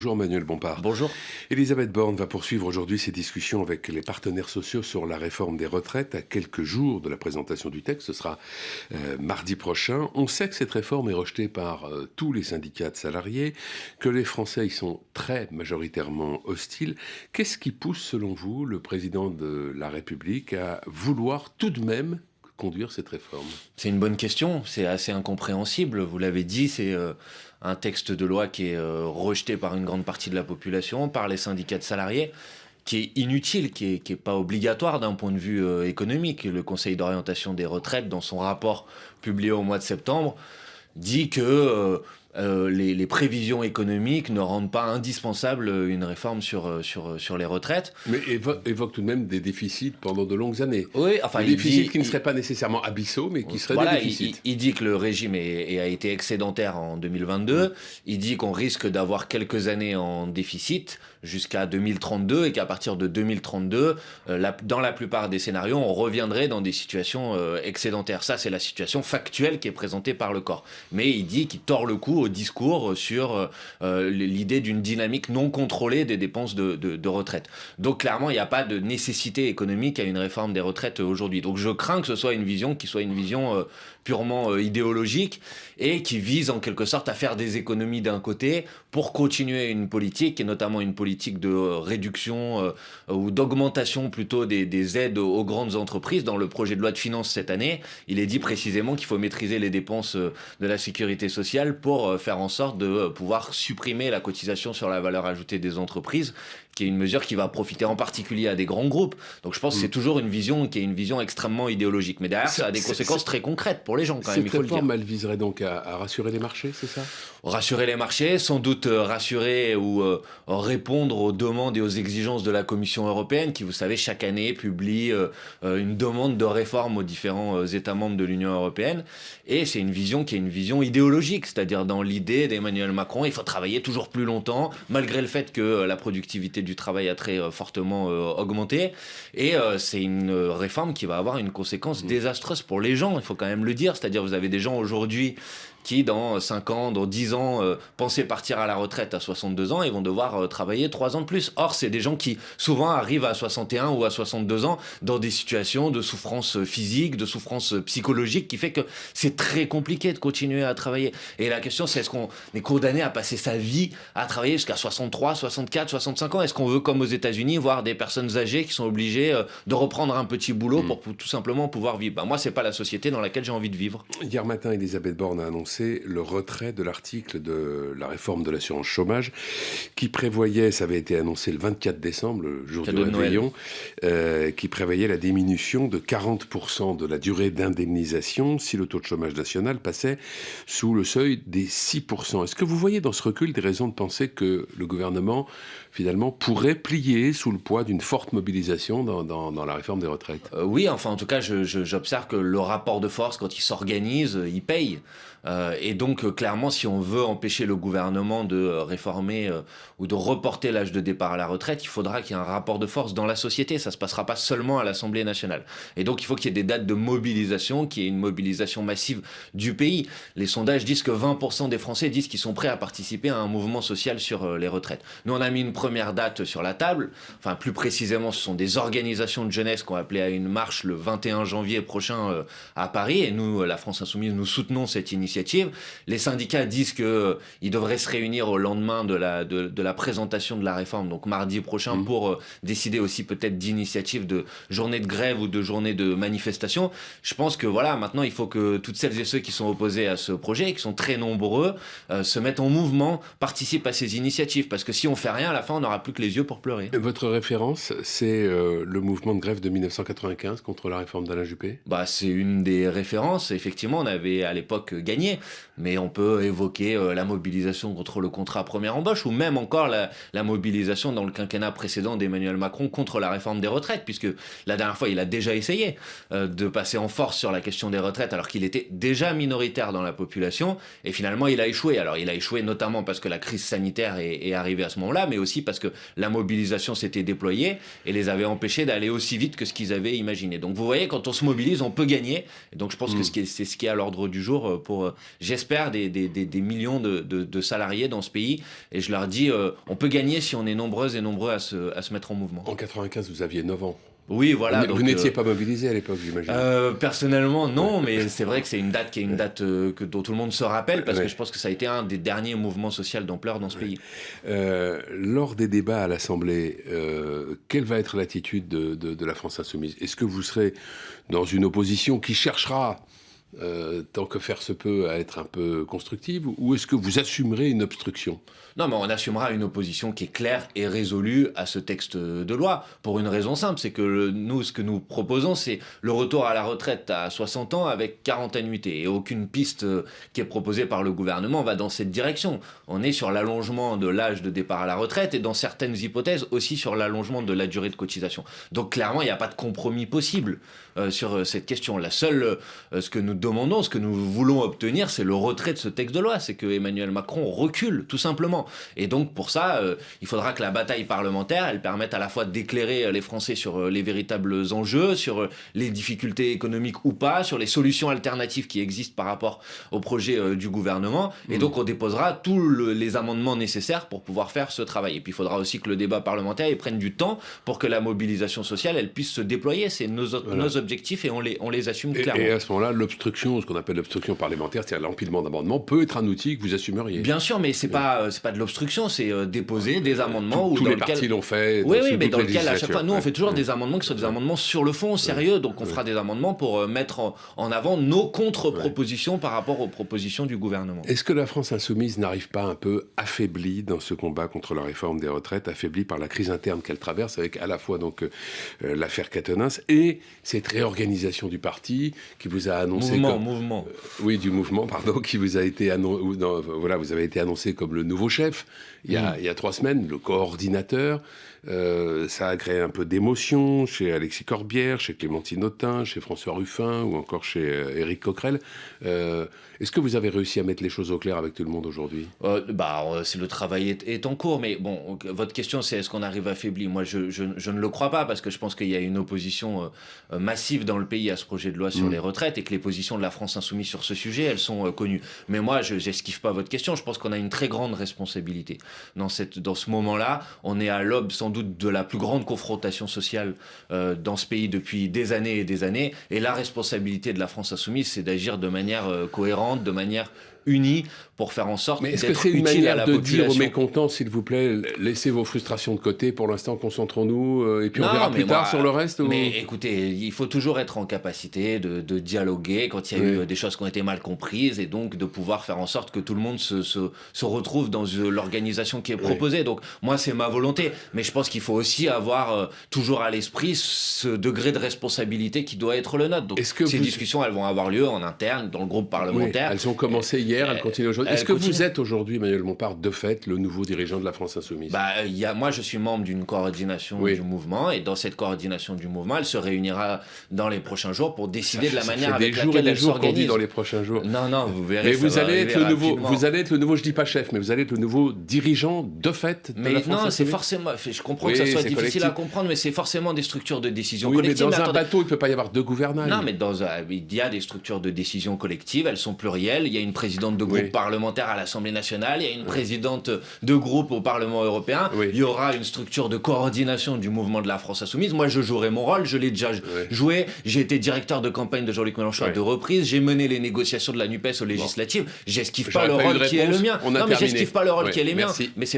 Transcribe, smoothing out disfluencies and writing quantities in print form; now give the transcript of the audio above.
Bonjour Manuel Bompard. Bonjour. Elisabeth Borne va poursuivre aujourd'hui ses discussions avec les partenaires sociaux sur la réforme des retraites à quelques jours de la présentation du texte. Ce sera mardi prochain. On sait que cette réforme est rejetée par tous les syndicats de salariés, que les Français y sont très majoritairement hostiles. Qu'est-ce qui pousse, selon vous, le président de la République à vouloir tout de même conduire cette réforme? C'est une bonne question, c'est assez incompréhensible. Vous l'avez dit, c'est un texte de loi qui est rejeté par une grande partie de la population, par les syndicats de salariés, qui est inutile, qui est pas obligatoire d'un point de vue économique. Le Conseil d'orientation des retraites, dans son rapport publié au mois de septembre, dit que les prévisions économiques ne rendent pas indispensable une réforme sur les retraites. Mais évoque tout de même des déficits pendant de longues années. Oui, enfin, Des déficits qui ne seraient pas nécessairement abyssaux, mais qui seraient voilà, des déficits. il dit que le régime a été excédentaire en 2022. Il dit qu'on risque d'avoir quelques années en déficit jusqu'à 2032 et qu'à partir de 2032, dans la plupart des scénarios, on reviendrait dans des situations excédentaires. Ça, c'est la situation factuelle qui est présentée par le corps. Mais il dit qu'il tord le cou au discours sur l'idée d'une dynamique non contrôlée des dépenses de retraite. Donc clairement, il n'y a pas de nécessité économique à une réforme des retraites aujourd'hui. Donc je crains que ce soit une vision qui soit une vision purement idéologique et qui vise en quelque sorte à faire des économies d'un côté pour continuer une politique, et notamment une politique de réduction ou d'augmentation plutôt des aides aux grandes entreprises. Dans le projet de loi de finances cette année, il est dit précisément qu'il faut maîtriser les dépenses de la sécurité sociale pour faire en sorte de pouvoir supprimer la cotisation sur la valeur ajoutée des entreprises, qui est une mesure qui va profiter en particulier à des grands groupes. Donc je pense que c'est toujours une vision qui est une vision extrêmement idéologique. Mais derrière, ça a des conséquences très concrètes pour les gens quand même, il faut le dire. Cette réforme, elle viserait donc à rassurer les marchés, c'est ça? Rassurer les marchés, sans doute rassurer ou répondre aux demandes et aux exigences de la Commission européenne, qui, vous savez, chaque année publie une demande de réforme aux différents États membres de l'Union européenne. Et c'est une vision qui est une vision idéologique, c'est-à-dire dans l'idée d'Emmanuel Macron, il faut travailler toujours plus longtemps, malgré le fait que la productivité du travail a très fortement augmenté. Et c'est une réforme qui va avoir une conséquence désastreuse pour les gens, il faut quand même le dire. C'est-à-dire vous avez des gens aujourd'hui qui, dans 5 ans, dans 10 ans, pensaient partir à la retraite à 62 ans et vont devoir travailler 3 ans de plus. Or, c'est des gens qui, souvent, arrivent à 61 ou à 62 ans dans des situations de souffrance physique, de souffrance psychologique, qui fait que c'est très compliqué de continuer à travailler. Et la question, c'est est-ce qu'on est condamné à passer sa vie à travailler jusqu'à 63, 64, 65 ans? Est-ce qu'on veut, comme aux États-Unis, voir des personnes âgées qui sont obligées de reprendre un petit boulot pour tout simplement pouvoir vivre? Ben, moi, c'est pas la société dans laquelle j'ai envie de vivre. Hier matin, Elisabeth Borne a annoncé le retrait de l'article de la réforme de l'assurance chômage qui prévoyait, ça avait été annoncé le 24 décembre, le jour du réveillon, qui prévoyait la diminution de 40% de la durée d'indemnisation si le taux de chômage national passait sous le seuil des 6%. Est-ce que vous voyez dans ce recul des raisons de penser que le gouvernement, finalement, pourrait plier sous le poids d'une forte mobilisation dans la réforme des retraites? Oui, enfin en tout cas, j'observe que le rapport de force, quand il s'organise, il paye. Et donc, clairement, si on veut empêcher le gouvernement de réformer ou de reporter l'âge de départ à la retraite, il faudra qu'il y ait un rapport de force dans la société. Ça ne se passera pas seulement à l'Assemblée nationale. Et donc, il faut qu'il y ait des dates de mobilisation, qu'il y ait une mobilisation massive du pays. Les sondages disent que 20% des Français disent qu'ils sont prêts à participer à un mouvement social sur les retraites. Nous, on a mis une première date sur la table. Enfin, plus précisément, ce sont des organisations de jeunesse qui ont appelé à une marche le 21 janvier prochain à Paris. Et nous, la France Insoumise, nous soutenons cette initiative. Les syndicats disent qu'ils devraient se réunir au lendemain de la présentation de la réforme, donc mardi prochain, pour décider aussi peut-être d'initiatives de journée de grève ou de journée de manifestation. Je pense que voilà, maintenant il faut que toutes celles et ceux qui sont opposés à ce projet, et qui sont très nombreux, se mettent en mouvement, participent à ces initiatives, parce que si on fait rien, à la fin on n'aura plus que les yeux pour pleurer. Votre référence, c'est le mouvement de grève de 1995 contre la réforme d'Alain Juppé? Bah, c'est une des références. Effectivement, on avait à l'époque gagné, mais on peut évoquer la mobilisation contre le contrat première embauche, ou même encore la mobilisation dans le quinquennat précédent d'Emmanuel Macron contre la réforme des retraites, puisque la dernière fois, il a déjà essayé de passer en force sur la question des retraites, alors qu'il était déjà minoritaire dans la population, et finalement, il a échoué. Alors, il a échoué notamment parce que la crise sanitaire est arrivée à ce moment-là, mais aussi parce que la mobilisation s'était déployée et les avait empêchés d'aller aussi vite que ce qu'ils avaient imaginé. Donc, vous voyez, quand on se mobilise, on peut gagner. Et donc, je pense que c'est ce qui est à l'ordre du jour pour j'espère, des millions de salariés dans ce pays. Et je leur dis, on peut gagner si on est nombreuses et nombreux à se mettre en mouvement. En 95, vous aviez 9 ans. Oui, voilà. Vous n'étiez pas mobilisé à l'époque, j'imagine. Personnellement, non, mais c'est vrai que c'est une date dont tout le monde se rappelle, parce que je pense que ça a été un des derniers mouvements sociaux d'ampleur dans ce pays. Lors des débats à l'Assemblée, quelle va être l'attitude de la France insoumise? Est-ce que vous serez dans une opposition qui cherchera, tant que faire se peut, à être un peu constructive, ou est-ce que vous assumerez une obstruction? Non, mais on assumera une opposition qui est claire et résolue à ce texte de loi, pour une raison simple, c'est que nous, ce que nous proposons, c'est le retour à la retraite à 60 ans avec 40 annuités. Et aucune piste qui est proposée par le gouvernement va dans cette direction. On est sur l'allongement de l'âge de départ à la retraite et dans certaines hypothèses aussi sur l'allongement de la durée de cotisation. Donc clairement, il n'y a pas de compromis possible sur cette question. La seule, ce que nous demandons, ce que nous voulons obtenir, c'est le retrait de ce texte de loi. C'est que Emmanuel Macron recule, tout simplement. Et donc pour ça, il faudra que la bataille parlementaire, elle permette à la fois d'éclairer les Français sur les véritables enjeux, sur les difficultés économiques ou pas, sur les solutions alternatives qui existent par rapport au projet du gouvernement. Et donc on déposera tous les amendements nécessaires pour pouvoir faire ce travail. Et puis il faudra aussi que le débat parlementaire il prenne du temps pour que la mobilisation sociale, elle puisse se déployer. C'est nos objectifs et on les assume clairement. Et à ce moment-là, l'obstruction, ce qu'on appelle l'obstruction parlementaire, c'est-à-dire l'empilement d'amendements, peut être un outil que vous assumeriez. Bien sûr, mais c'est pas de l'obstruction, c'est déposer des amendements. Tous les partis l'ont fait. Oui, mais dans lequel, à chaque fois, nous, on fait toujours des amendements qui sont des amendements sur le fond, sérieux. Donc, on fera des amendements pour mettre en avant nos contre-propositions par rapport aux propositions du gouvernement. Est-ce que la France insoumise n'arrive pas un peu affaiblie dans ce combat contre la réforme des retraites, affaiblie par la crise interne qu'elle traverse, avec à la fois donc l'affaire Quatennens et cette réorganisation du parti qui vous a annoncé du mouvement, pardon, qui vous a été vous avez été annoncé comme le nouveau chef il y a 3 semaines, le coordinateur. Ça a créé un peu d'émotion chez Alexis Corbière, chez Clémentine Autain, chez François Ruffin ou encore chez Éric Coquerel. Est-ce que vous avez réussi à mettre les choses au clair avec tout le monde aujourd'hui ? Le travail est en cours, mais bon, votre question c'est est-ce qu'on arrive affaibli ? Moi je ne le crois pas, parce que je pense qu'il y a une opposition massive dans le pays à ce projet de loi sur les retraites et que les positions de la France insoumise sur ce sujet, elles sont connues. Mais moi je n'esquive pas votre question, je pense qu'on a une très grande responsabilité. Dans ce moment-là, on est à l'aube sans doute de la plus grande confrontation sociale dans ce pays depuis des années et des années, et la responsabilité de la France insoumise, c'est d'agir de manière cohérente, de manière unis pour faire en sorte d'être utile à la population. Mais est-ce que c'est une manière de dire aux mécontents, s'il vous plaît, laissez vos frustrations de côté, pour l'instant concentrons-nous, et puis on verra plus tard sur le reste Mais écoutez, il faut toujours être en capacité de dialoguer quand il y a eu des choses qui ont été mal comprises, et donc de pouvoir faire en sorte que tout le monde se retrouve dans l'organisation qui est proposée. Donc moi c'est ma volonté, mais je pense qu'il faut aussi avoir toujours à l'esprit ce degré de responsabilité qui doit être le nôtre. Donc ces discussions, elles vont avoir lieu en interne, dans le groupe parlementaire. Elles ont commencé hier. Elle continue aujourd'hui. Est-ce que vous êtes aujourd'hui, Emmanuel Bompard, de fait, le nouveau dirigeant de la France insoumise ? Moi, je suis membre d'une coordination du mouvement, et dans cette coordination du mouvement, elle se réunira dans les prochains jours pour décider de la manière avec laquelle elle s'organise. Qu'on dit dans les prochains jours. Non, vous verrez. Mais vous allez être le nouveau, je dis pas chef, mais vous allez être le nouveau dirigeant de fait de la France insoumise. C'est forcément. Je comprends que ça soit difficile à comprendre, mais c'est forcément des structures de décision collectives. Mais dans un bateau, il ne peut pas y avoir 2 gouvernails. Non, mais il y a des structures de décision collectives. Elles sont plurielles. Il y a une présidente de groupe parlementaire à l'Assemblée nationale, il y a une présidente de groupe au Parlement européen, il y aura une structure de coordination du mouvement de la France insoumise. Moi, je jouerai mon rôle, je l'ai déjà joué. J'ai été directeur de campagne de Jean-Luc Mélenchon à 2 reprises, j'ai mené les négociations de la NUPES aux législatives. J'esquive pas le rôle qui est le mien. Non, mais j'esquive pas le rôle qui est le mien. Mais c'est